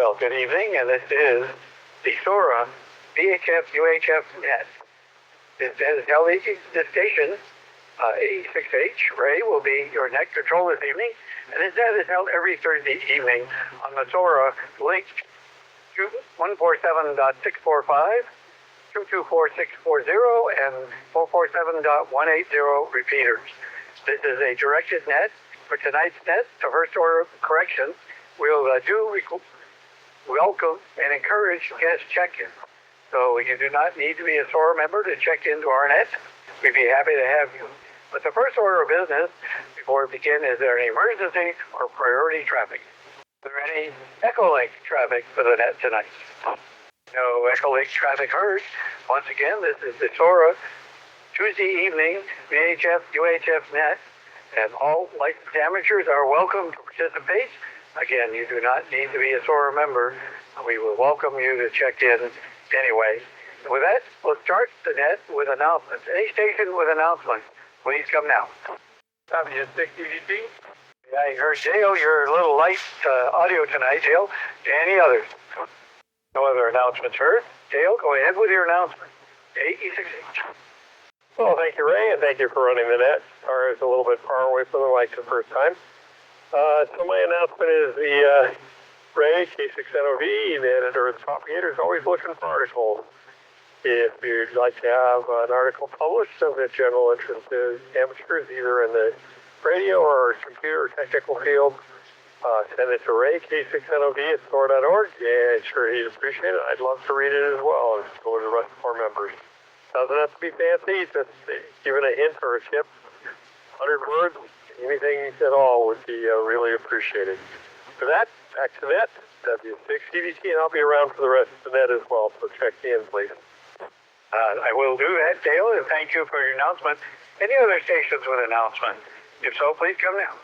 Well, good evening, and this is the SOARA VHF UHF Net. This station, 86H, Ray, will be your net control this evening, and this net is held every Thursday evening on the SOARA link 147.645, 224640, and 447.180 repeaters. This is a directed net. For tonight's net, the first order of correction, we'll welcome and encourage guest check-in. So you do not need to be a SOARA member to check into our net. We'd be happy to have you. But the first order of business, before we begin, is there any emergency or priority traffic? Is there any Echolink traffic for the net tonight? No Echolink traffic heard. Once again, this is the SOARA Tuesday evening VHF UHF net, and all licensed amateurs are welcome to participate. Again, you do not need to be a SOARA member. We will welcome you to check in anyway. With that, we'll start the net with announcements. Any station with announcements, please come now. W6DDT. Yeah, I heard Dale, you're a little light audio tonight, Dale. Any others? No other announcements heard. Dale, go ahead with your announcement. 86H. Well, thank you, Ray, and thank you for running the net. Sorry, I was a little bit far away from the mic the first time. So my announcement is the Ray K6NOV, the editor of the propagator, is always looking for articles. If you'd like to have an article published of a general interest to amateurs, either in the radio or computer or technical field, send it to Ray K6NOV at SOAR.org, and sure he'd appreciate it. I'd love to read it as well, and go to the rest of our members. Doesn't have to be fancy, just giving a hint or a tip. 100 words, anything at all would be really appreciated. For that, back to net, W6DDT, and I'll be around for the rest of the net as well, so check in, please. I will do that, Dale, and thank you for your announcement. Any other stations with announcements? If so, please come now.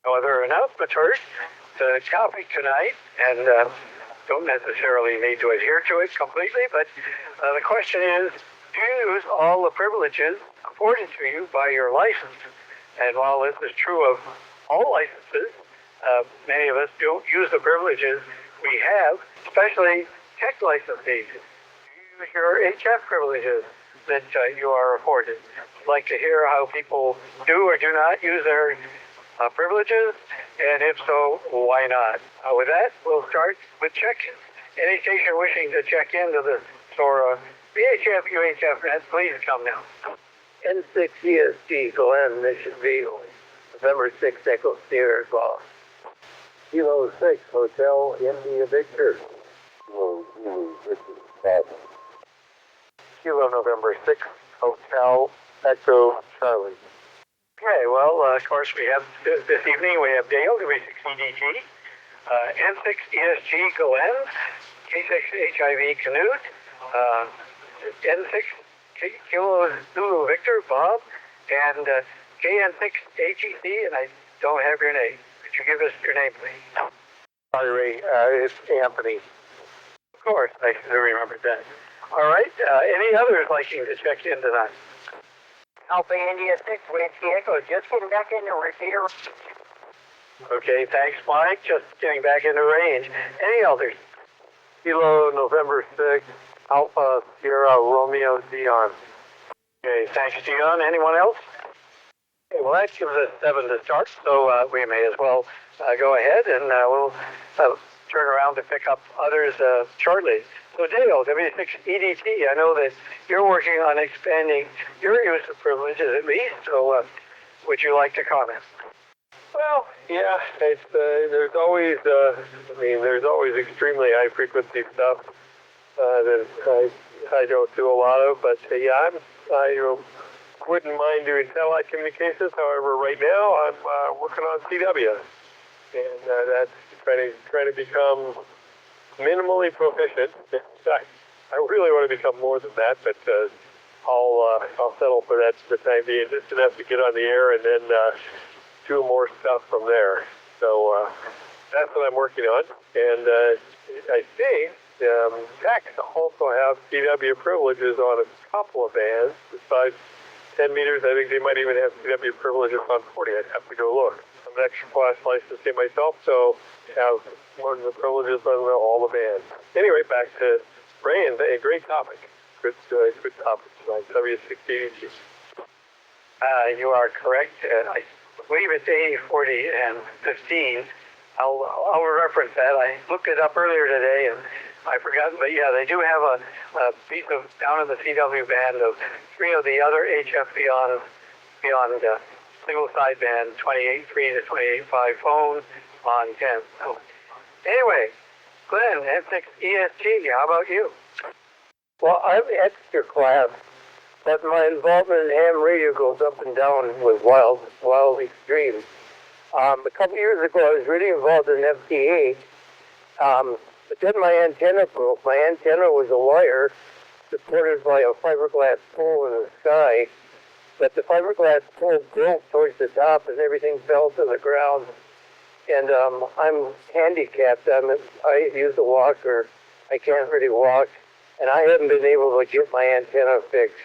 No other announcements heard. The topic tonight, and don't necessarily need to adhere to it completely, but the question is, do you use all the privileges afforded to you by your license? And while this is true of all licenses, many of us don't use the privileges we have, especially tech licensees. Do you use your HF privileges that you are afforded? I'd like to hear how people do or do not use their privileges, and if so, why not? With that, we'll start with check-in. Any station wishing to check into the SOARA VHF UHF net, please come now. N6 ESG Glen, Mission View, November 6 Echo Sierra Golf. Kilo 6 Hotel India Victor. Kilo Zulu Richard Papa. Kilo November 6 Hotel Echo Charlie. Okay, well, of course, we have this evening, we have Dale, W6DDT, N6 ESG Glen, K6 HIV Canute, N6 Kilo Zulu Victor, Bob, and KN6 HEC, and I don't have your name. Could you give us your name, please? Sorry, Ray, it's Anthony. Of course, I should have remembered that. All right, any others liking to check in tonight? Alpha India 6, Whiskey Echo, just getting back into repeater. Okay, thanks, Mike. Just getting back into range. Any others? Kilo November 6 Alpha Sierra Romeo Dion. Okay, thanks, Dion. Anyone else? Okay, well, that gives us 7 to start, so we may as well go ahead, and we'll turn around to pick up others shortly. So Dale, W6EDT, I know that you're working on expanding your use of privileges at least, so would you like to comment? Well, yeah, it's there's always there's always extremely high frequency stuff that I don't do a lot of, but yeah, I wouldn't mind doing satellite communications. However, right now I'm working on CW, and that's trying to become minimally proficient. I really want to become more than that, but I'll settle for that for the time being, just enough to get on the air and then do more stuff from there. So that's what I'm working on, and I think techs also have CW privileges on a couple of bands besides 10 meters. I think they might even have CW privileges on 40. I'd have to go look. I'm an extra class licensee myself, so have more than the privileges on all the bands. Anyway, back to Ray, and a great topic. Good topic tonight. W680G. You are correct. I believe it's 80, 40, and 15. I'll reference that. I looked it up earlier today, and I forgot. But yeah, they do have a piece of down in the CW band of 3 of the other HF beyond single sideband 28.3 to 28.5 phone on 10. So anyway, Glenn, N6 ESG. How about you? Well, I'm extra class, but my involvement in ham radio goes up and down with wild extremes. A couple years ago, I was really involved in FTA, but then my antenna broke. My antenna was a wire supported by a fiberglass pole in the sky, but the fiberglass pole broke towards the top and everything fell to the ground. And I'm handicapped. I use a walker. I can't really walk, and I haven't been able to get my antenna fixed.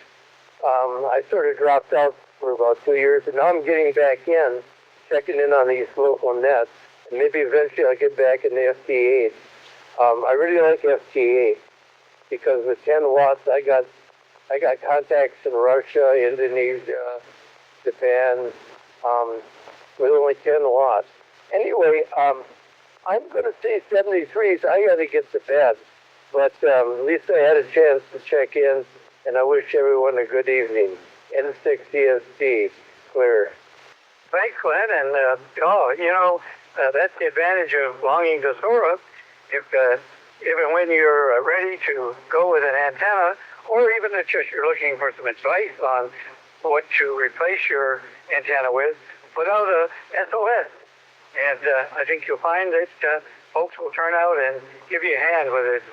I sort of dropped out for about 2 years, and now I'm getting back in, checking in on these local nets, and maybe eventually I'll get back in the FTA. I really like FTA because with 10 watts, I got contacts in Russia, Indonesia, Japan, with only 10 watts. Anyway, I'm going to say 73s. I got to get to bed, but at least I had a chance to check in, and I wish everyone a good evening. N6 EST, clear. Thanks, Glenn. And that's the advantage of belonging to SOARA. If and when you're ready to go with an antenna, or even if just you're looking for some advice on what to replace your antenna with, put out a SOS. And I think you'll find that folks will turn out and give you a hand, whether it's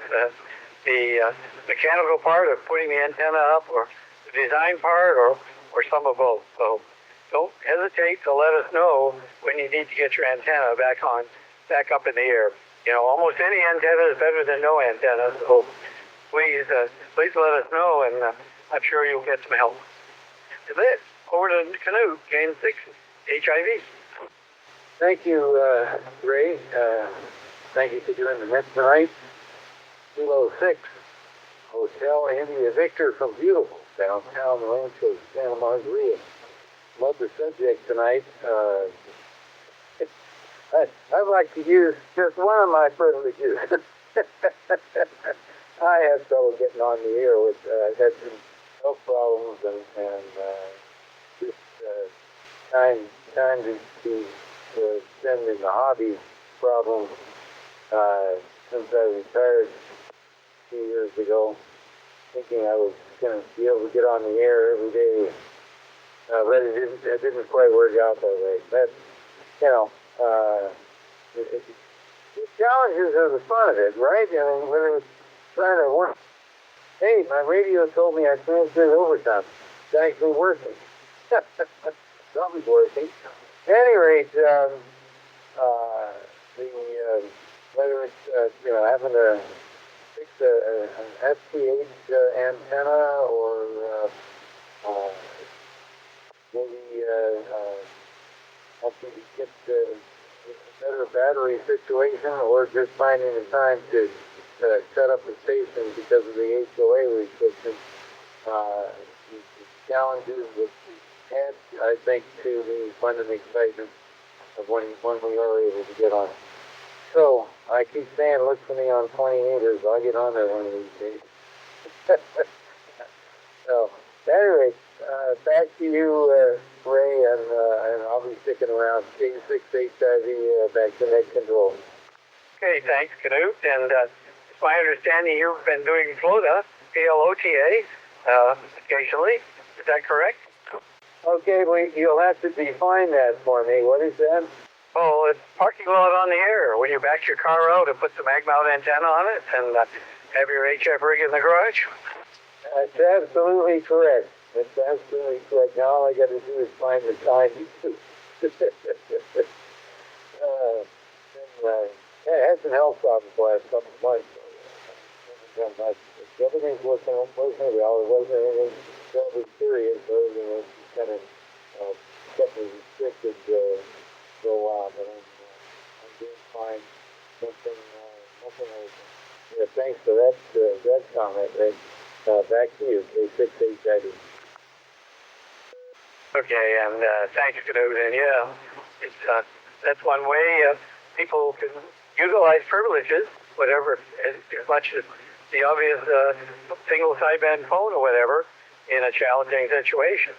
the mechanical part of putting the antenna up, or the design part, or some of both. So don't hesitate to let us know when you need to get your antenna back up in the air. Almost any antenna is better than no antenna. So please let us know, and I'm sure you'll get some help. That's it. Over to Canute, Gain 6, HIV. Thank you, Ray. Thank you for doing the net tonight. 206, Hotel India Victor from beautiful downtown Rancho Santa Margarita. Love the subject tonight. I'd like to use just one of my privileges. I had trouble getting on the air with, had some health problems and just trying to spend in the hobby problem since I retired a few years ago, thinking I was going to be able to get on the air every day, but it didn't quite work out that way. But the challenges are the fun of it, right? I mean, when it's trying to work. Hey, my radio told me I transmitted overtime. It's actually working. Something's working. At any rate, whether it's having to fix an SPH antenna, or maybe have to get a better battery situation, or just finding the time to set up a station because of the HOA restrictions. The challenges with add, I think, to the fun and excitement of when we are able to get on. So, I keep saying, look for me on 28ers. I'll get on there one of these days. So, anyway, back to you, Ray, and I'll be sticking around. K6 HIV, back to net control. Okay, thanks, Canute. And it's my understanding you've been doing FLOTA, PLOTA, occasionally. Is that correct? Okay, well, you'll have to define that for me. What is that? Oh, it's parking lot on the air. When you back your car out and put the mag mount antenna on it and have your HF rig in the garage? That's absolutely correct. That's absolutely correct. Now all I got to do is find the time to I had some health problems the last couple of months. everything's working well. It wasn't anything terribly serious, but everything was kind of kept me restricted for a while. But I'm doing fine. Nothing urgent. Yeah, thanks for that comment, Rick. Back to you, K68. Okay, and thank you, Knut. And yeah, it's, that's one way people can utilize privileges, whatever, as much as the obvious single sideband phone or whatever, in a challenging situation.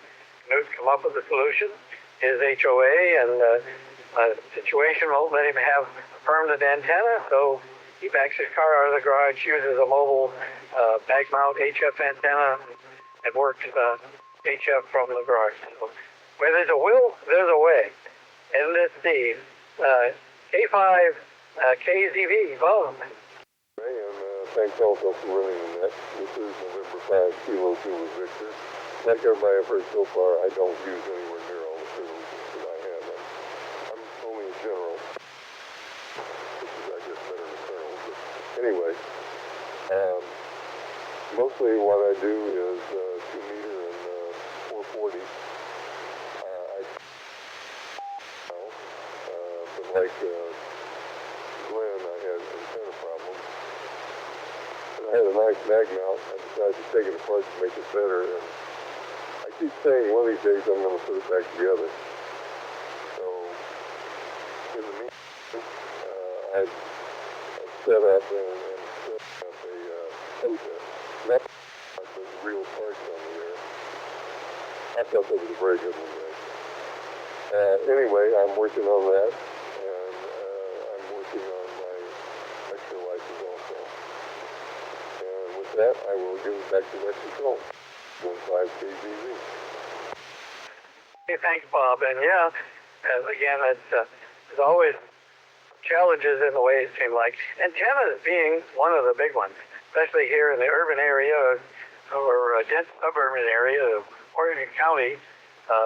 Knut's come up with a solution. His HOA and situation won't let him have a permanent antenna, so he backs his car out of the garage, uses a mobile bag mount HF antenna, and works HF from the garage. So where there's a will, there's a way. And let's see, K5 KZV, Bob. And thanks also for running the net. This is November 5, Kilo 2 with Victor. Like everybody I've heard so far, I don't use anywhere near all the privileges that I have. I'm only a general, which is, I guess, better than a colonel. But anyway, mostly what I do is 2 meter and 440. But like Glenn, I had antenna problems. And I had a nice mag mount. I decided to take it apart to make it better. And I keep saying one of these days I'm going to put it back together. So, in the meantime, I set up and set up a protest. Not the real parts on the air. I thought that was a very good one, guys. Anyway, I'm working on that, and I'm working on my extra license also. And with that, I will give it back to Mexico. 15 KZV. Hey, thanks, Bob. And yeah, again, there's always challenges in the way it seems like. Antennas being one of the big ones, especially here in the urban area or dense suburban area of Oregon County,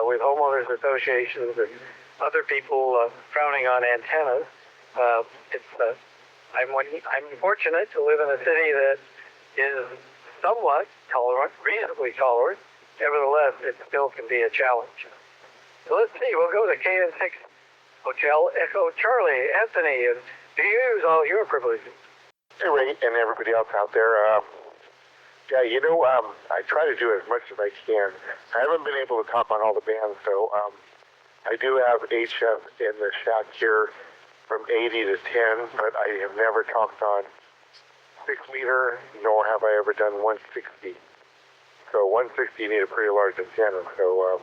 with homeowners associations and other people frowning on antennas. I'm fortunate to live in a city that is somewhat tolerant, reasonably tolerant. Nevertheless, it still can be a challenge. So let's see, we'll go to KN6 Hotel Echo Charlie. Anthony, do you use all your privileges? Hey, Ray, and everybody else out there. Yeah, I try to do as much as I can. I haven't been able to talk on all the bands, so I do have HF in the shack here from 80 to 10, but I have never talked on 6 meter, nor have I ever done 160. So 160 you need a pretty large antenna, so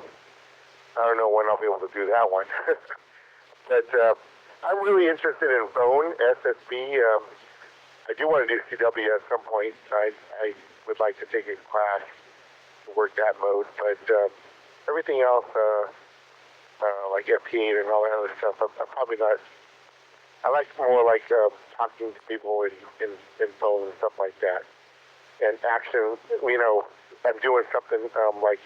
I don't know when I'll be able to do that one. But I'm really interested in phone, SSB. I do want to do CW at some point. I would like to take a class to work that mode, but everything else, like FP8 and all that other stuff, I'm probably not. I like more like talking to people in phone and stuff like that. And action, I'm doing something like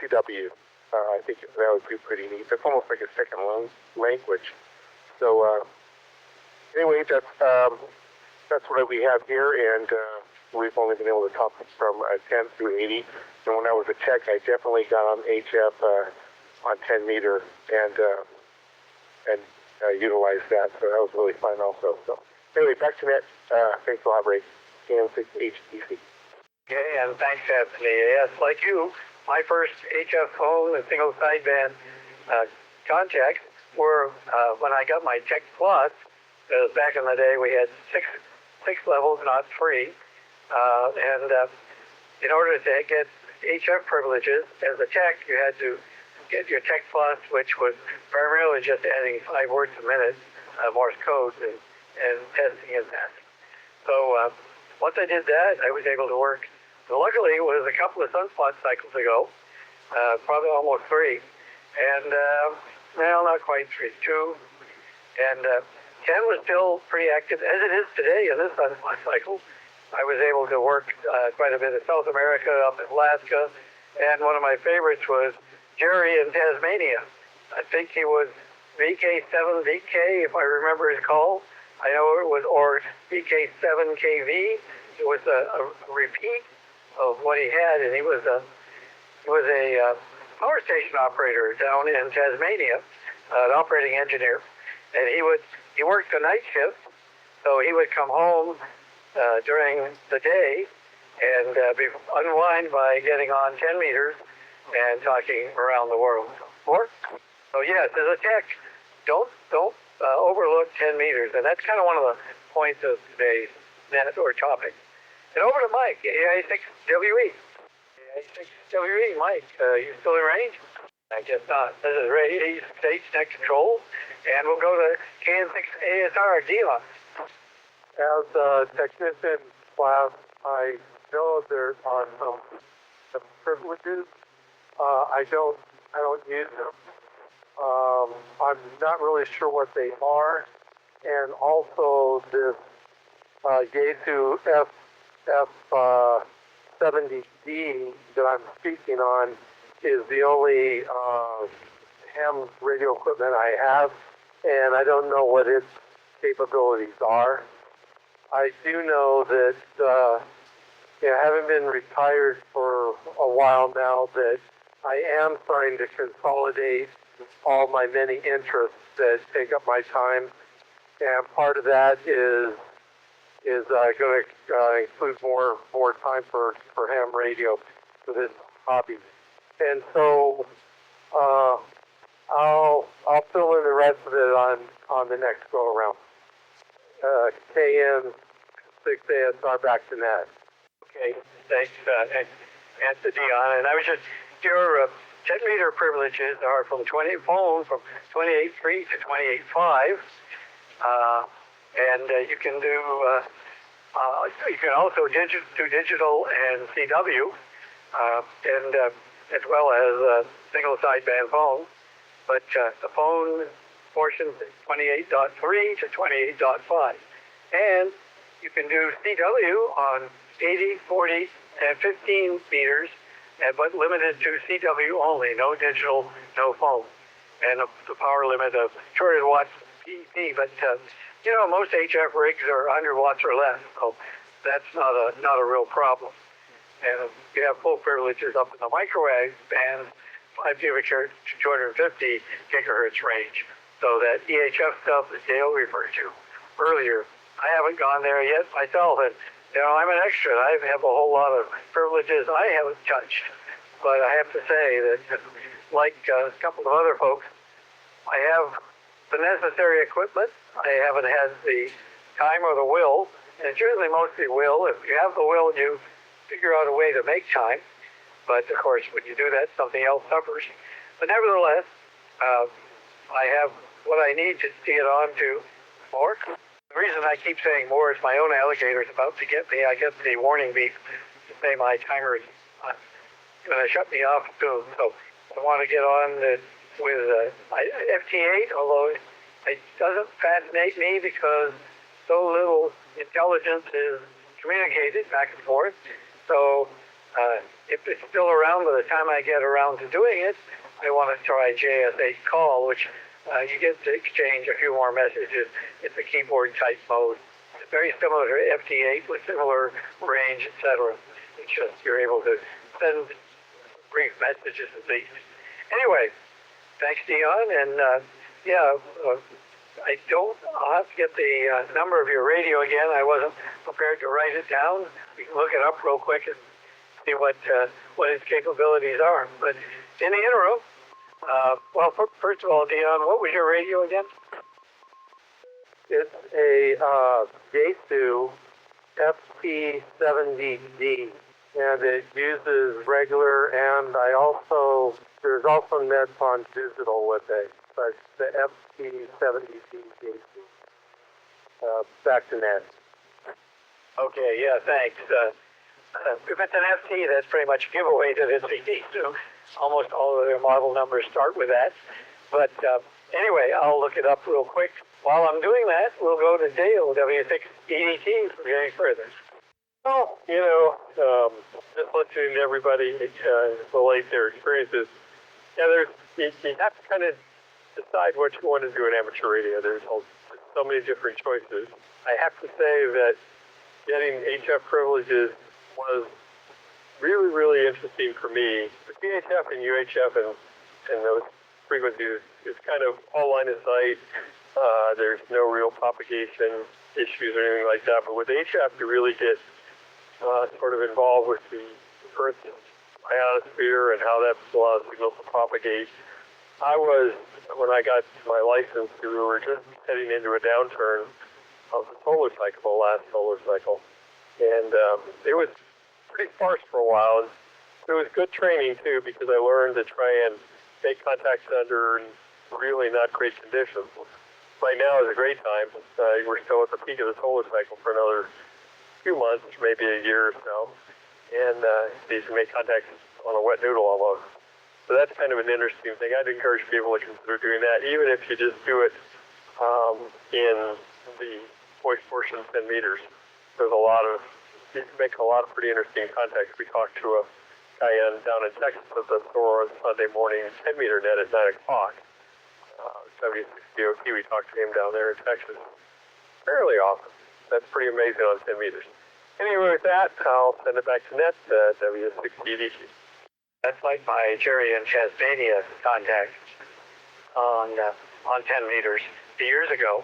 CW. I think that would be pretty neat. That's almost like a second language. So anyway, that's what we have here, and we've only been able to talk from 10 through 80. And when I was a tech, I definitely got on HF on 10 meter and utilized that. So that was really fun also. So anyway, back to net. Thanks a lot, Ray. CN6HTC. Okay, and thanks, Anthony. Yes, like you, my first HF phone and single sideband contacts were when I got my Tech Plus. Back in the day, we had six levels, not 3. And in order to get HF privileges as a tech, you had to get your Tech Plus, which was primarily just adding 5 words a minute, Morse code, and testing in that. So once I did that, I was able to work. So luckily, it was a couple of sunspot cycles ago, probably almost 3. And, well, not quite 3, 2. And 10 was still pretty active, as it is today in this sunspot cycle. I was able to work quite a bit in South America, up in Alaska, and one of my favorites was Jerry in Tasmania. I think he was VK7VK, if I remember his call. I know it was, or VK7KV. It was a repeat of what he had, and he was a power station operator down in Tasmania, an operating engineer, and he worked the night shift, so he would come home during the day and unwind by getting on 10 meters and talking around the world. So yes, as a tech, don't overlook 10 meters, and that's kind of one of the points of today's net or topic. And over to Mike, A6WE. A6WE, Mike, you still in range? I guess not. This is Ray, A6H Net Control, and we'll go to KN6ASR, Dion. As a technician class, I know there are some privileges. I don't use them. I'm not really sure what they are, and also this Yaesu F70D that I'm speaking on is the only ham radio equipment I have, and I don't know what its capabilities are. I do know that, having been retired for a while now, that I am starting to consolidate all my many interests that take up my time, and part of that is going to include more time for ham radio for this hobby, and so I'll fill in the rest of it on the next go around. KN6ASR back to net. Okay, thanks, Anthony Dion. And I was just, your 10-meter privileges are from 28.3 to 28.5, and you can do. You can also do digital and CW, and as well as single sideband phone. But the phone portion is 28.3 to 28.5, and you can do CW on 80, 40, and 15 meters, but limited to CW only, no digital, no phone, and the power limit of 200 watts PP. But most HF rigs are 100 watts or less, so that's not a real problem. And you have full privileges up in the microwave band, 5 gigahertz to 250 gigahertz range. So that EHF stuff that Dale referred to earlier, I haven't gone there yet myself, and I'm an extra. I have a whole lot of privileges I haven't touched. But I have to say that, like a couple of other folks, I have the necessary equipment. I haven't had the time or the will, and it's usually mostly will. If you have the will, you figure out a way to make time. But of course, when you do that, something else suffers. But nevertheless, I have what I need to get on to more. The reason I keep saying more is my own alligator is about to get me. I get the warning beep to say my timer is going to shut me off soon. So I want to get on with FT8, although it doesn't fascinate me because so little intelligence is communicated back and forth. So if it's still around by the time I get around to doing it, I want to try JS8 call, which you get to exchange a few more messages. It's a keyboard type mode. It's very similar to FT8 with similar range, etc. It's just you're able to send brief messages at least. Anyway, thanks, Dion. And I'll have to get the number of your radio again. I wasn't prepared to write it down. We can look it up real quick and see what its capabilities are. But in the interim, first of all, Dion, what was your radio again? It's a Yaesu FP70D, and it uses regular, and there's also nets on digital with it, but the FP70D Yaesu. Back to net. Okay, yeah, thanks. If it's an FT, that's pretty much a giveaway to this CD, so almost all of their model numbers start with that. But anyway, I'll look it up real quick. While I'm doing that, we'll go to Dale, W6EDT, for getting further. Well, just listening to everybody relate their experiences, you have to kind of decide what you want to do in amateur radio. There's so many different choices. I have to say that getting HF privileges was really, really interesting for me. The VHF and UHF and those frequencies is kind of all line of sight. There's no real propagation issues or anything like that. But with HF, you really get sort of involved with the Earth's ionosphere and how that allows signals to propagate. When I got my license, we were just heading into a downturn of the solar cycle, the last solar cycle. And it was pretty sparse for a while. And it was good training, too, because I learned to try and make contacts under really not great conditions. Right now is a great time. We're still at the peak of the solar cycle for another few months, maybe a year or so. And you can make contacts on a wet noodle almost. So that's kind of an interesting thing. I'd encourage people to consider doing that, even if you just do it in the voice portion 10 meters. There's you can make a lot of pretty interesting contacts. We talked to a guy down in Texas at the SOARA Sunday morning 10 meter net at 9 o'clock. 76 DOT, we talked to him down there in Texas fairly often. That's pretty amazing on 10 meters. Anyway, with that, I'll send it back to Net, W6DDC. That's like my Jerry and Tasmania contact on 10 meters years ago.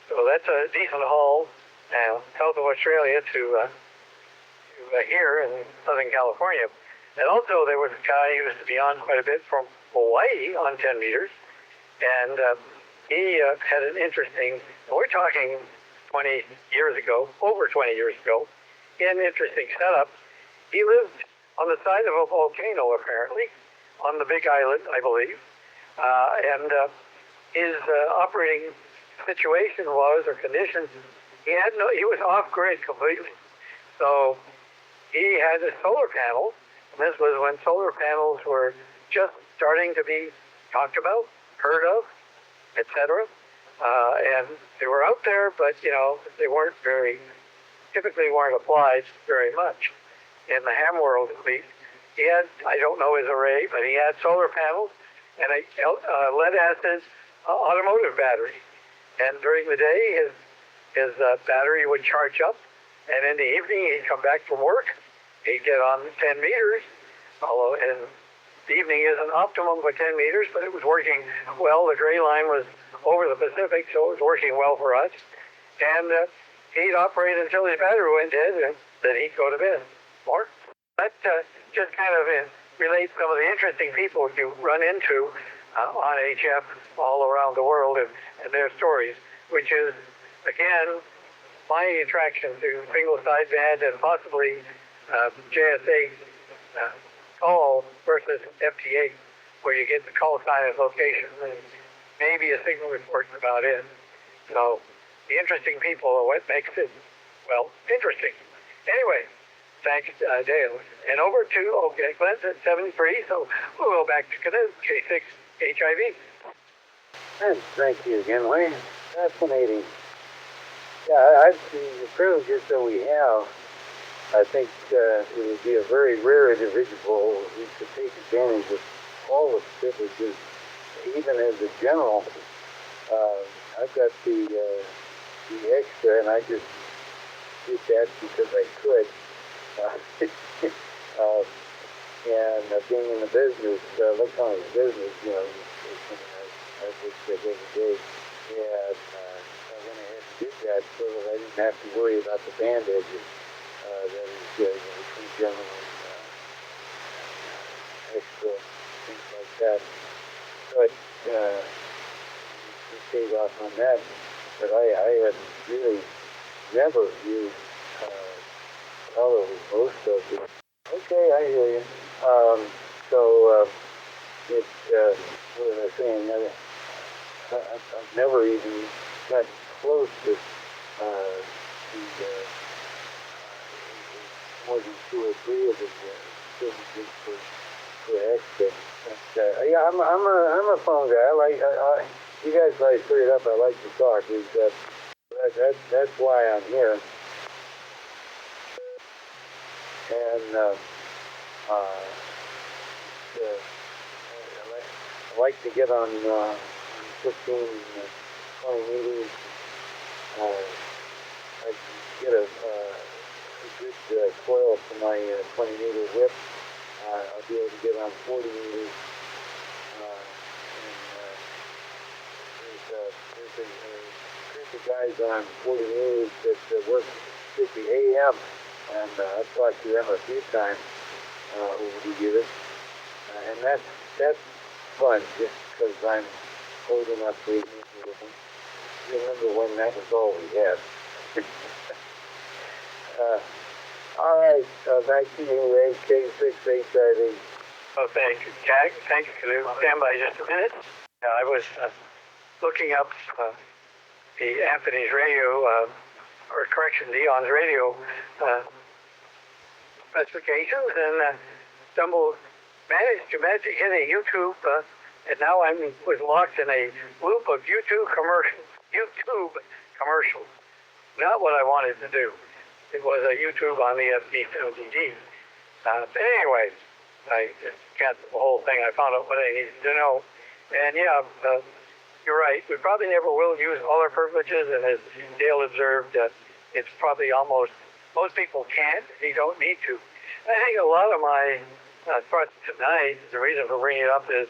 So that's a decent haul now, south of Australia to here in Southern California. And also there was a guy who used to be on quite a bit from Hawaii on 10 meters. And he had an interesting, we're talking 20 years ago, over 20 years ago, an interesting setup. He lived on the side of a volcano, apparently, on the Big Island, I believe. And his operating situation was, or conditions, he was off-grid completely. So he had a solar panel, and this was when solar panels were just starting to be talked about, heard of, etc. And they were out there, but, they weren't typically weren't applied very much. In the ham world, at least, he had, I don't know his array, but he had solar panels and a lead-acid automotive battery. And during the day, his battery would charge up, and in the evening, he'd come back from work. He'd get on 10 meters, although the evening isn't optimum for 10 meters, but it was working well. The gray line was over the Pacific, so it was working well for us. And he'd operate until his battery went dead, and then he'd go to bed. More? That just kind of relates some of the interesting people you run into on HF all around the world and their stories, which is, again, my attraction to single sideband and possibly JSA call versus FT8, where you get the call sign and location and maybe a signal report about it. So the interesting people are what makes it, interesting. Anyway, thanks, Dale. And over to, Glenn's at 73, so we'll go back to K6 HIV. And thank you again, Wayne. Fascinating. Yeah, the privileges that we have, I think it would be a very rare individual who could take advantage of all the privileges, even as a general. I've got the extra, and I just did that because I could. And being in the business, electronic business, I worked there every day. And I went ahead and did that so that I didn't have to worry about the band edges. That is, between general and extra, things like that. But we paid off on that. But I had really never used color with most of it. Okay, I hear you. What was I saying? I've never even got close to more than 2 or 3 of the privileges for extra. But, yeah, I'm a phone guy. You guys like straight up. I like to talk. That's why I'm here. And I like to get on 15, 20 meetings, I get a good coil for my 20-meter whip. I'll be able to get on 40 meters. There's a group of guys on 40 meters that work 50 AM, and I've talked to them a few times over the years, and that's fun just because I'm old enough to remember when that was all we had. All right, back to you, Ray, K6858. Oh, thank you, Jack. Thank you. Can you stand by just a minute? I was looking up the Anthony's radio, or correction, Dion's radio specifications, and managed to hit a YouTube, and now I was locked in a loop of YouTube commercials. Not what I wanted to do. It was a YouTube on the FD70D. But anyway, I just got the whole thing. I found out what I needed to know. And yeah, you're right. We probably never will use all our privileges. And as Dale observed, it's probably most people can't. You don't need to. I think a lot of my thoughts tonight, the reason for bringing it up is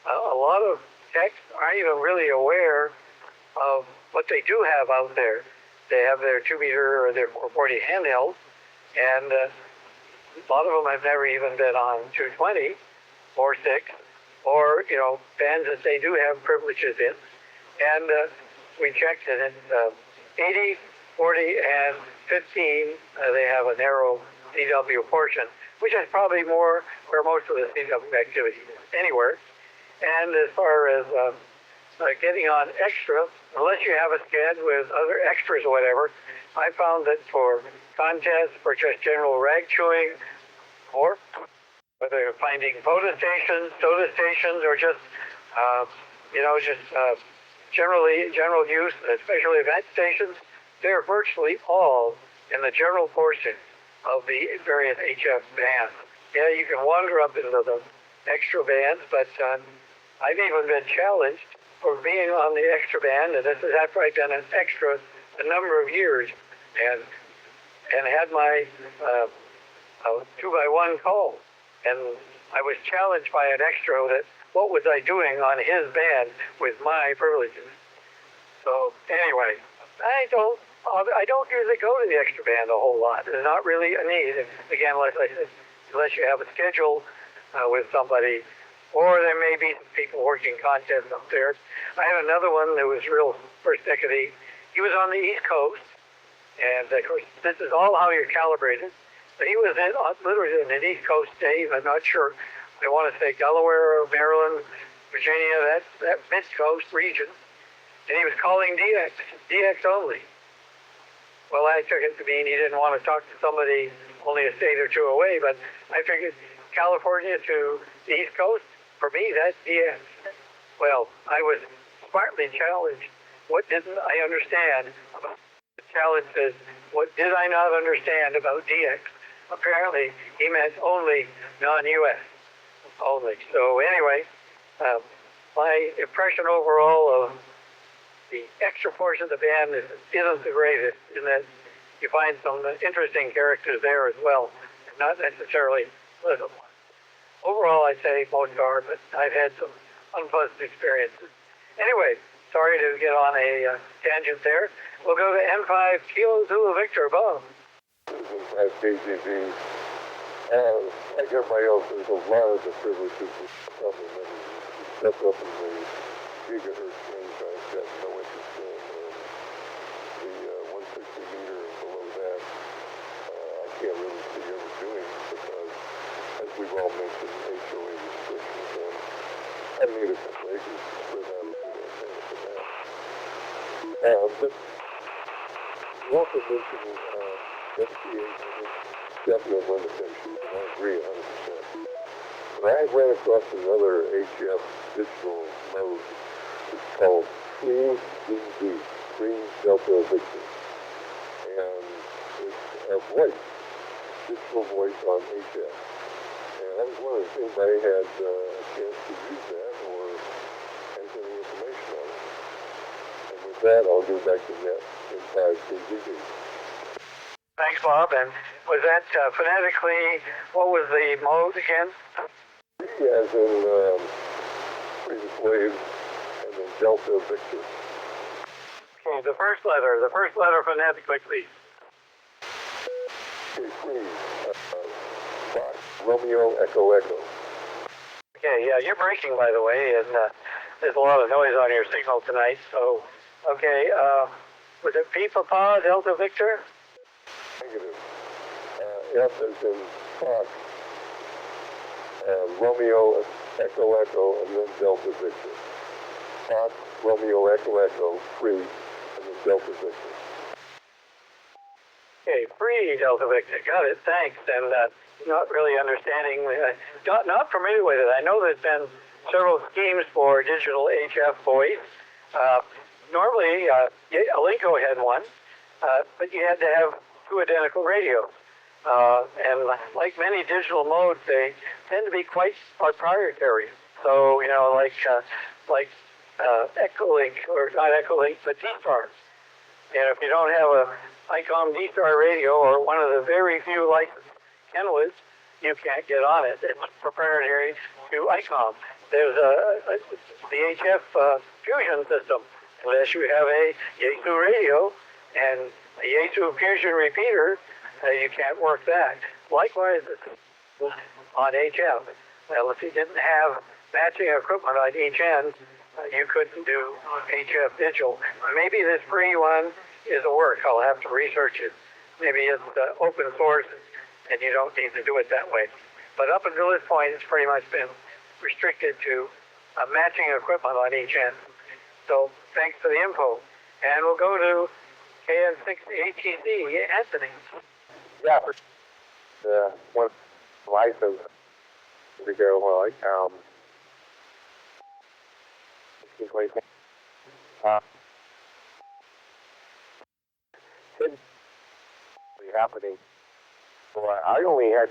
a lot of techs aren't even really aware of what they do have out there. They have their 2-meter or their 440 handheld, and a lot of them have never even been on 220 or 6 or, bands that they do have privileges in. And we checked it in 80, 40, and 15, they have a narrow CW portion, which is probably more where most of the CW activity is anywhere. And as far as getting on extra, unless you have a SCAD with other extras or whatever, I found that for contests, for just general rag chewing, or whether you're finding photo stations, soda stations, or just, general use, especially event stations, they're virtually all in the general portion of the various HF bands. Yeah, you can wander up into the extra bands, but I've even been challenged for being on the extra band, and this is after I've done an extra a number of years, and had my 2x1 call, and I was challenged by an extra that what was I doing on his band with my privileges. So anyway, I don't usually go to the extra band a whole lot. There's not really a need. Again, unless you have a schedule with somebody. Or there may be some people working contests up there. I had another one that was real first decade. He was on the East Coast, and of course, this is all how you're calibrated. But he was literally in an East Coast state. I'm not sure. I want to say Delaware or Maryland, Virginia, that mid-coast region. And he was calling DX only. Well, I took it to mean he didn't want to talk to somebody only a state or two away, but I figured California to the East Coast, for me, that's DX. Well, I was smartly challenged. What didn't I understand about the challenge is, what did I not understand about DX? Apparently, he meant only non-U.S. only. So anyway, my impression overall of the extra portion of the band isn't the greatest, in that you find some interesting characters there as well, not necessarily pleasant ones. Overall, I'd say most are, but I've had some unpleasant experiences. Anyway, sorry to get on a tangent there. We'll go to N5 Kilo Zulu Victor, Bob. N5 KGB. Like everybody else, there's a lot of the privileges that probably never stepped up in the gigahertz range. I've got no interest in the 160 meter and below that. I can't really see ever doing, because as we've all mentioned, HOA restrictions, and I need a couple acres to spread out a good antenna for that. But you also mentioned FCA definite limitations, and I agree 100%. But I ran across another HF digital mode. It's called Free DD, Free Delta Victor. And it's a voice, digital voice on HF. And I was wondering if anybody had a chance to use that or has any information on it. And with that, I'll go back to net in 5 KGB. Thanks, Bob. And was that phonetically, what was the mode again? As in freeze wave and then Delta Victor. Okay, the first letter phonetically, please. Okay, freeze. Fox, Romeo, Echo, Echo. Okay, yeah, you're breaking, by the way, and there's a lot of noise on your signal tonight. So, okay, was it P Papa, Delta Victor? Negative. F as in Fox, Romeo, Echo, Echo, and then Delta Victor. Fox, Romeo, Echo, Echo, free, and then Delta Victor. Okay, free Delta Victor. Got it. Thanks. And not really understanding, not familiar with it. I know there's been several schemes for digital HF voice. Normally, Alinco had one, but you had to have 2 identical radios. And like many digital modes, they tend to be quite proprietary. So, like Echolink, or not Echolink, but D-Star. And if you don't have a ICOM D-Star radio or one of the very few licensed Kenwoods, you can't get on it. It's proprietary to ICOM. There's the HF fusion system. Unless you have a Yaesu radio and a Yaesu fusion repeater, you can't work that. Likewise, on HF. Well, if you didn't have matching equipment on each end, you couldn't do HF digital. Maybe this free one isn't work. I'll have to research it. Maybe it's open source and you don't need to do it that way. But up until this point, it's pretty much been restricted to matching equipment on each end. So thanks for the info. And we'll go to KN6ATC, Anthony. Yeah, one license to go like 2020. Happening. So I only had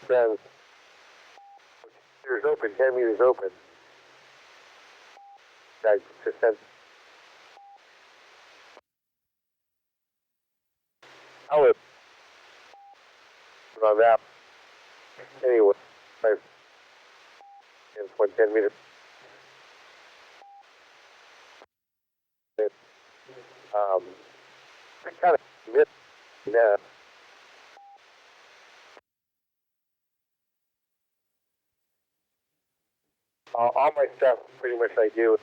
2 meters open, 10 meters open. I just said, I would on that. Anyway, I in 10 meters. I kind of missed that. All my stuff, pretty much I do,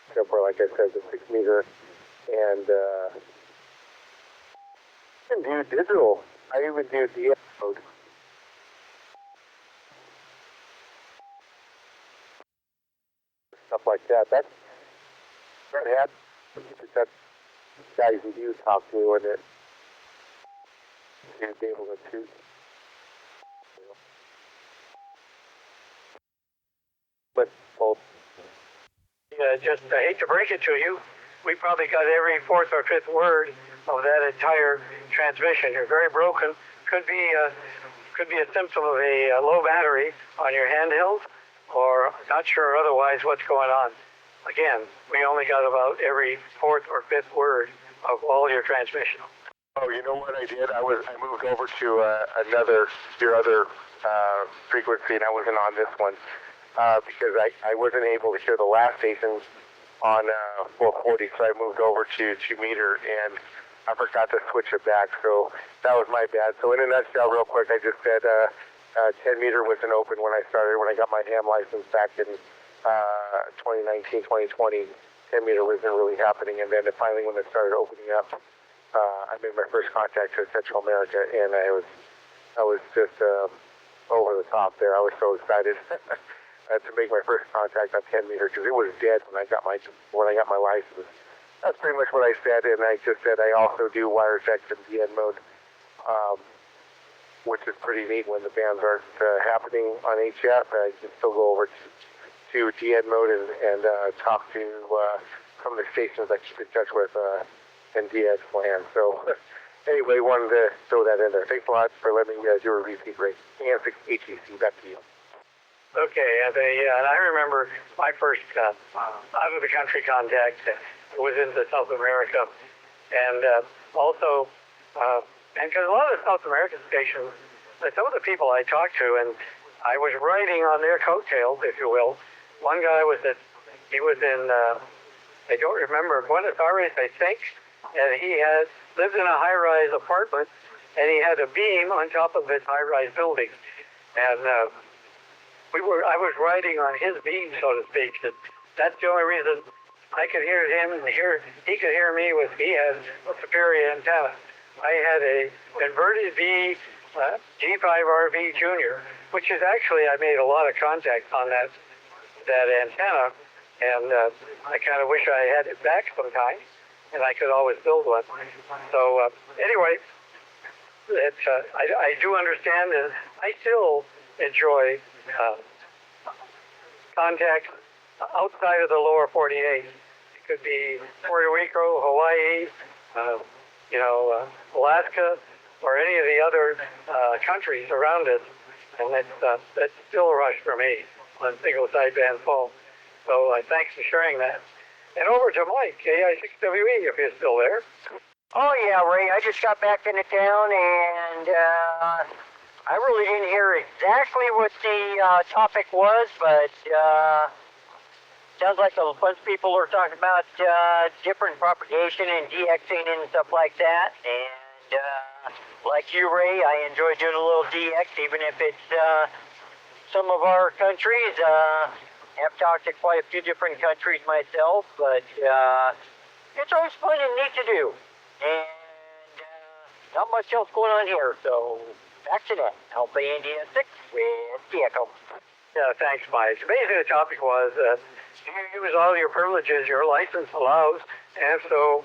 except for, like I said, the 6 meter, and I even do digital. I even do DX mode. Stuff like that. That's guys who do talk to me when it is able to shoot. But well, Yeah, just I hate to break it to you, we probably got every 4th or 5th word of that entire transmission. You're very broken. Could be a symptom of a low battery on your handheld, or not sure otherwise what's going on. Again, we only got about every 4th or 5th word of all your transmission. oh, you know what I did? I moved over to your other frequency, and I wasn't on this one because I wasn't able to hear the last stations on 440, so I moved over to 2 meter, and I forgot to switch it back, so that was my bad. So in a nutshell, real quick, I just said 10 meter wasn't open when I got my ham license back in 2019, 2020. 10 meter wasn't really happening, and then finally when it started opening up, I made my first contact to Central America, and I was just over the top there. I was so excited to make my first contact on 10 meter because it was dead when I got my license. That's pretty much what I said, and I just said I also do wire effects in DN mode, which is pretty neat when the bands aren't happening on HF. I can still go over to DN mode and talk to some of the stations I keep in touch with in DN land. So anyway, wanted to throw that in there. Thanks a lot for letting me do a repeat rate. And HEC, back to you. Okay, and I remember my first out of the country contact was into South America, and also, and because a lot of the South American stations, some of the people I talked to, and I was riding on their coattails, if you will. One guy he was in, I don't remember, Buenos Aires, I think, and he had lived in a high-rise apartment, and he had a beam on top of his high-rise building, and I was riding on his beam, so to speak. And that's the only reason I could hear him and he could hear me. He had a superior antenna. I had a inverted V G5RV Junior, which is actually, I made a lot of contacts on that antenna, and I kind of wish I had it back sometime, and I could always build one. So anyway, I do understand, and I still enjoy contacts outside of the lower 48. It could be Puerto Rico, Hawaii, Alaska, or any of the other countries around us, and that's still a rush for me on single sideband phone. So thanks for sharing that. And over to Mike, AI6WE, if you're still there. Oh yeah, Ray, I just got back into town, and I really didn't hear exactly what the topic was, but sounds like a bunch of people are talking about different propagation and DXing and stuff like that. And like you, Ray, I enjoy doing a little DX, even if it's some of our countries. I've talked to quite a few different countries myself, but it's always fun and neat to do. And not much else going on here, so back to that. Alpha India 6 with Diego. Yeah, thanks, Mike. Basically, the topic was you use all your privileges your license allows, and so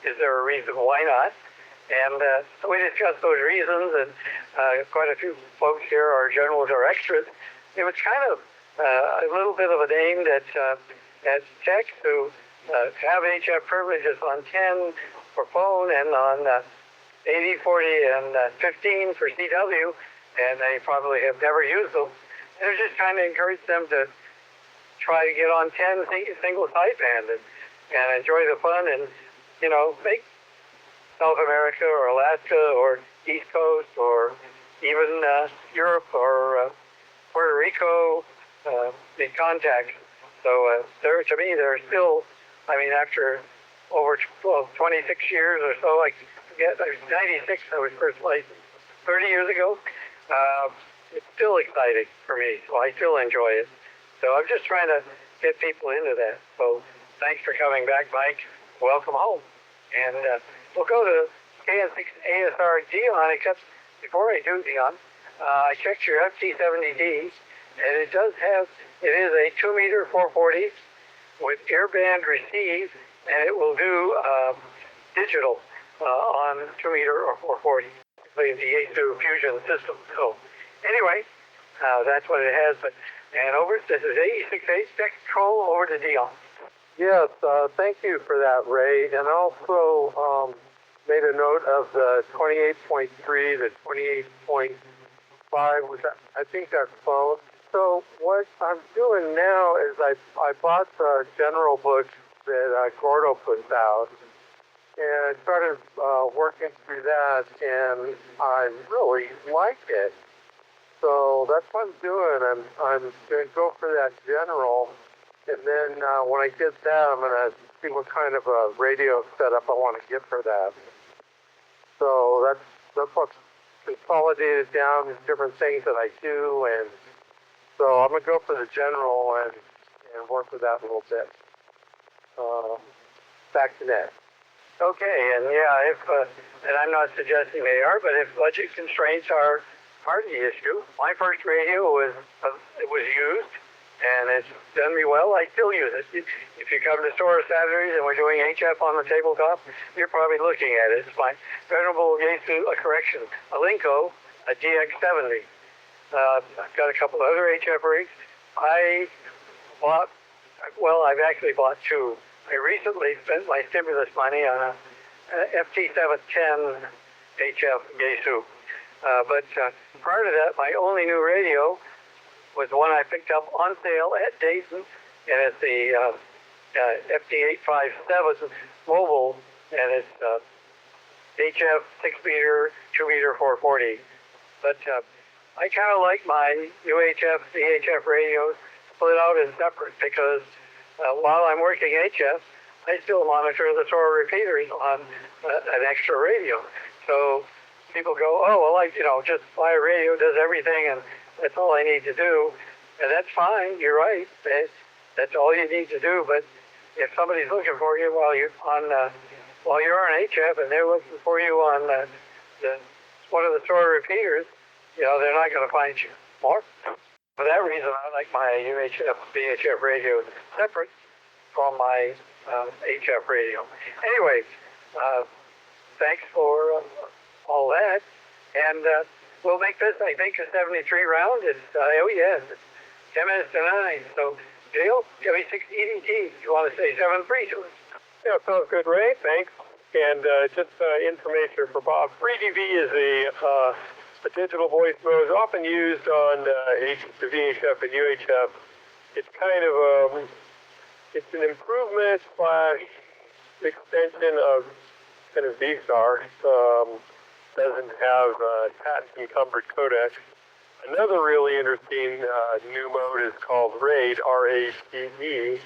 is there a reason why not? And so we discussed those reasons, and quite a few folks here are generals or extras. It was kind of a little bit of an aim at tech to have HF privileges on 10 for phone and on 80, 40, and 15 for CW, and they probably have never used them. And it just kind of encouraged them to try to get on 10 single sideband and enjoy the fun and, make South America or Alaska or East Coast or even Europe or Puerto Rico in contact. So to me, they're still, after over 26 years or so, I forget, I was 96, I was first licensed 30 years ago. It's still exciting for me, so I still enjoy it. So I'm just trying to get people into that. So thanks for coming back, Mike. Welcome home. And we'll go to KN6 ASR Dion, except before I do, Dion, I checked your FT70D, and it is a 2-meter 440 with airband receive, and it will do digital on 2-meter or 440, the A2 Fusion system. So anyway, that's what it has. This is 868 Tech Control, over to Dion. Yes, thank you for that, Ray. And also made a note of the 28.3, the 28.5, which I think that's phone. So what I'm doing now is I bought the general book that Gordo puts out and started working through that, and I really like it. So that's what I'm doing. I'm going to go for that general, and then when I get that, I'm going to see what kind of a radio setup I want to get for that. So that's what's consolidated down to different things that I do, and so I'm going to go for the general and work with that a little bit. Back to that. Okay, and and I'm not suggesting they are, but if budget constraints are part of the issue, my first radio was used, and it's done me well. I still use it. If you come to SOARA Saturdays and we're doing HF on the tabletop, you're probably looking at it. It's my venerable a Linko, a DX70. I've got a couple of other HF rigs. I've actually bought two. I recently spent my stimulus money on a FT710 HF Yaesu. But prior to that, my only new radio was one I picked up on sale at Dayton, and it's the FT857 mobile, and it's HF 6-meter, 2-meter 440. But I kind of like my UHF, VHF radios split out and separate because while I'm working HF, I still monitor the SOARA repeaters on an extra radio. So people go, oh, well, just buy a radio, does everything, and that's all I need to do. And that's fine, you're right. That's all you need to do. But if somebody's looking for you while you're on HF and they're looking for you on one of the SOARA repeaters, they're not going to find you more. For that reason, I like my UHF, VHF radio separate from my HF radio. Anyway, thanks for all that. And we'll make this, I think, a 73 round. It's, 10 minutes to 9. So, Dale, give me 6 EDT. You want to say 7-3 to us? Yeah, sounds good, Ray. Thanks. And just information for Bob. 3DV is a digital voice mode, often used on the VHF and UHF. It's kind of it's an improvement / extension of kind of VSAR. Doesn't have patent-encumbered codecs. Another really interesting new mode is called RAID, R-A-D-E.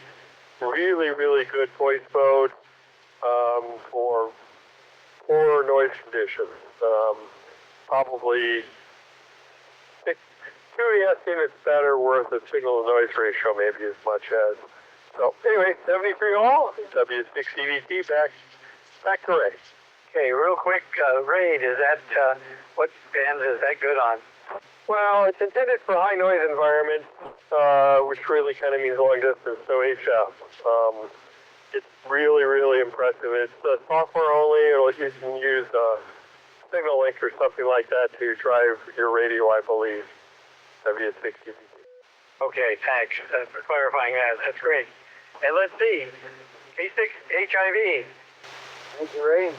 Really, really good voice mode for poor noise conditions. Probably 2 units better worth of signal-to-noise ratio, maybe as much as. So anyway, 73 all, W6 EDT, back to Ray. Okay, real quick, RAID, is that, what bands is that good on? Well, it's intended for high noise environments, which really kind of means long distance, so HF. It's really, really impressive. It's software only. You can use Signal Link or something like that to drive your radio, I believe. W60. Okay, thanks for clarifying that. That's great. And let's see, K6 HIV. Thank you, Ray.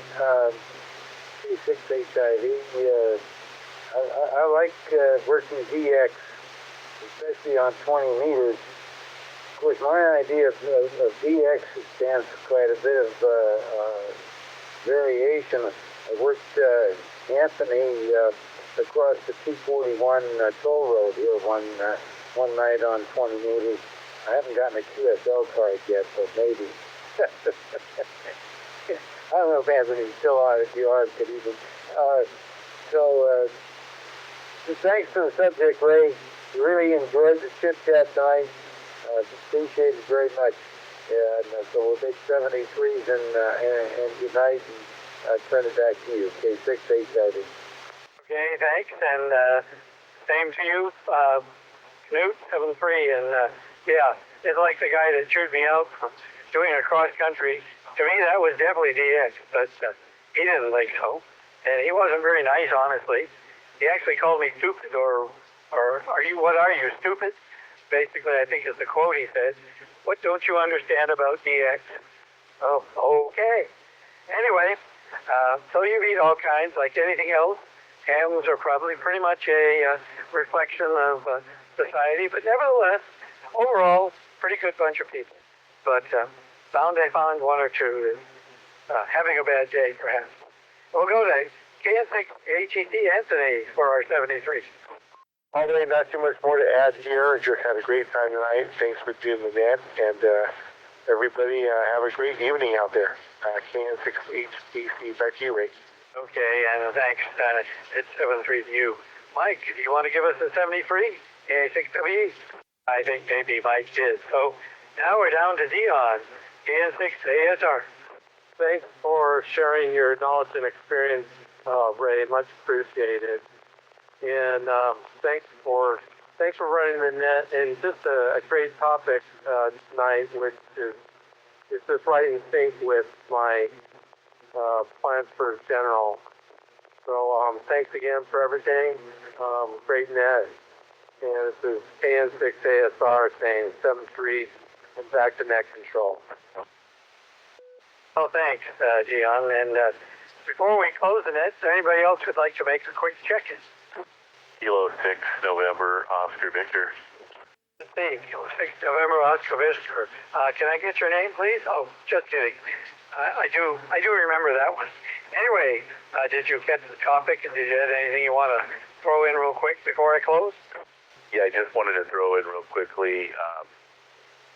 K6 HIV. I like working DX, especially on 20 meters. Of course, my idea of DX stands for quite a bit of variation. I worked Anthony across the 241 toll road here one night on 20 meters. I haven't gotten a QSL card yet, but maybe. I don't know if Anthony's still on, if you are, could even. So thanks for the subject, Ray. Really enjoyed the chit chat tonight. Appreciate it very much. And so we'll take 73s and good night, and turn it back to you. K6 HIV. Okay, thanks. And same to you, Knut, 7-3. And yeah, it's like the guy that chewed me out from doing a cross country. To me, that was definitely DX, but he didn't think so. And he wasn't very nice, honestly. He actually called me stupid, or what are you, stupid? Basically, I think is the quote he said. What don't you understand about DX? Oh, okay. Anyway, so you eat all kinds, like anything else. Hams are probably pretty much a reflection of society, but nevertheless, overall, pretty good bunch of people. But I found one or two having a bad day, perhaps. We'll go to KN6 HET Anthony for our 73. Although not too much more to add here. Just had a great time tonight. Thanks for doing the net, and everybody have a great evening out there. KN6 HET, back to you, Ray. Okay, and thanks. It's 7-3 to you. Mike, do you want to give us a 73? KA6WE? I think maybe Mike did. So now we're down to Dion, KN6 ASR. Thanks for sharing your knowledge and experience, Ray. Much appreciated. And thanks for running the net, and just a great topic tonight, which is just right in sync with my plans for general. So thanks again for everything. Great net. And this is KN6 ASR saying 7-3 and back to net control. Oh, thanks, Dion. And before we close the net, is there anybody else who'd like to make a quick check-in? Kilo 6, November, Oscar Victor. Steve, 6th November, Oscar Vista. Can I get your name, please? Oh, just kidding. I do remember that one. Anyway, did you get to the topic, and did you have anything you want to throw in real quick before I close? Yeah, I just wanted to throw in real quickly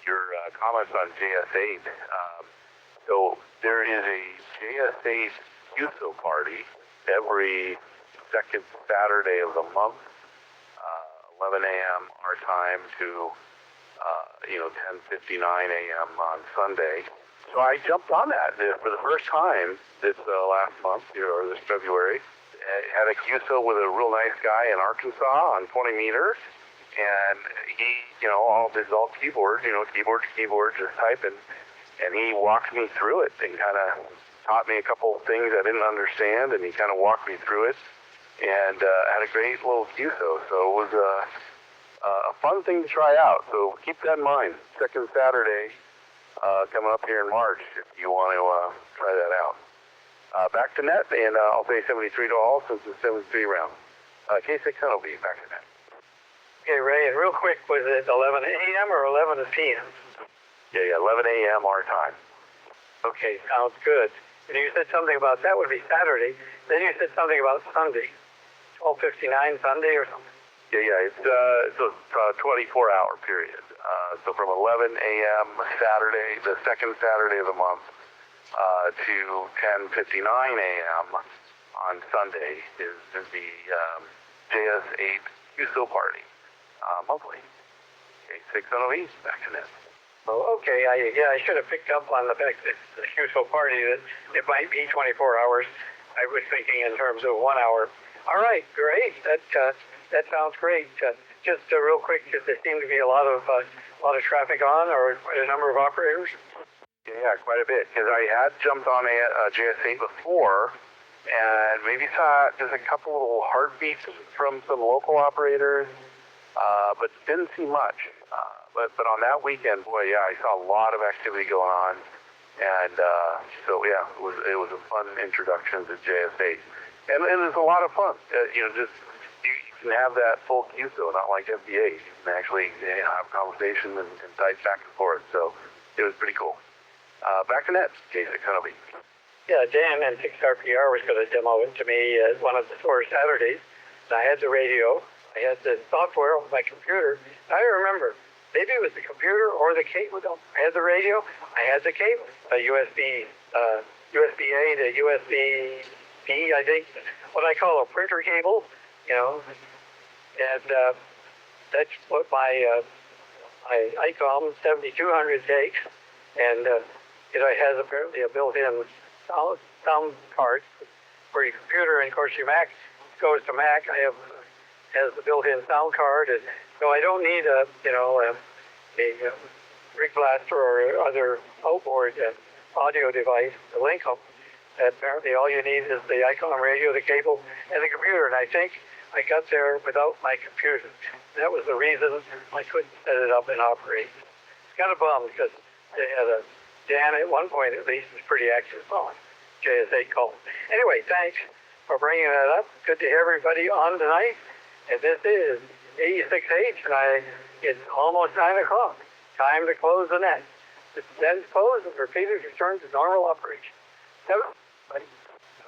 your comments on JS8. So there is a JS8 USO party every second Saturday of the month, 11 a.m. our time to 10:59 a.m. on Sunday. So I jumped on that for the first time this last month, or this February. I had a QSO with a real nice guy in Arkansas on 20 meters, and he, all keyboard, keyboard to keyboard, just typing, and he walked me through it and kind of taught me a couple of things I didn't understand, and he kind of walked me through it, and had a great little QSO. So it was a fun thing to try out. So keep that in mind. Second Saturday coming up here in March if you want to try that out. Back to net, and I'll say 73 to all since it's 73 round. K6 will be back to net. Okay, Ray, and real quick, was it 11 a.m. or 11 p.m.? Yeah, 11 a.m. our time. Okay, sounds good. And you said something about that would be Saturday. Then you said something about Sunday, 12:59 Sunday or something. Yeah, it's a 24-hour period. So from 11 a.m. Saturday, the second Saturday of the month, to 10:59 a.m. on Sunday is the JS8 USO party monthly. Okay, 6 NOVs back in it. Oh, okay. I should have picked up on the fact that the USO party that it might be 24 hours. I was thinking in terms of 1 hour. All right, great. That sounds great. Just real quick, there seemed to be a lot of traffic on, or quite a number of operators. Yeah, quite a bit, because I had jumped on a JS8 before, and maybe saw just a couple little heartbeats from some local operators, but didn't see much. But on that weekend, boy, yeah, I saw a lot of activity going on, and so yeah, it was a fun introduction to JS8, and it was a lot of fun. You can have that full QSO, not like FBA. You can actually have conversation and type back and forth. So it was pretty cool. Back to net, K6 NOV. Yeah, Dan and 6RPR was going to demo it to me one of the SOARA Saturdays. And I had the radio, I had the software on my computer. I remember, maybe it was the computer or the cable. I had the radio, I had the cable, USB A to USB B, I think, what I call a printer cable, and that's what my ICOM 7200 takes, and it has apparently a built-in sound card for your computer, and of course your Mac goes to Mac. Has the built-in sound card, and so I don't need a Rig Blaster or other outboard audio device to link them. Apparently all you need is the ICOM radio, the cable, and the computer, and I think I got there without my computer. That was the reason I couldn't set it up and operate. It's kind of bummed because they had Dan at one point at least was pretty active on JS8 call. Anyway, thanks for bringing that up. Good to hear everybody on tonight. And this is 86H, and it's almost 9 o'clock. Time to close the net. The net is closed, and repeaters return to normal operation.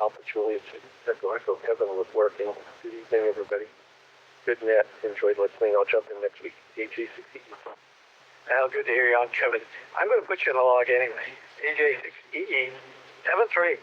Alpha Julius, Echo Kevin was working. Good evening, everybody. Good net. Enjoyed listening. I'll jump in next week. AJ6EE. Well, good to hear you on, Kevin. I'm going to put you in the log anyway. AJ6EE 73.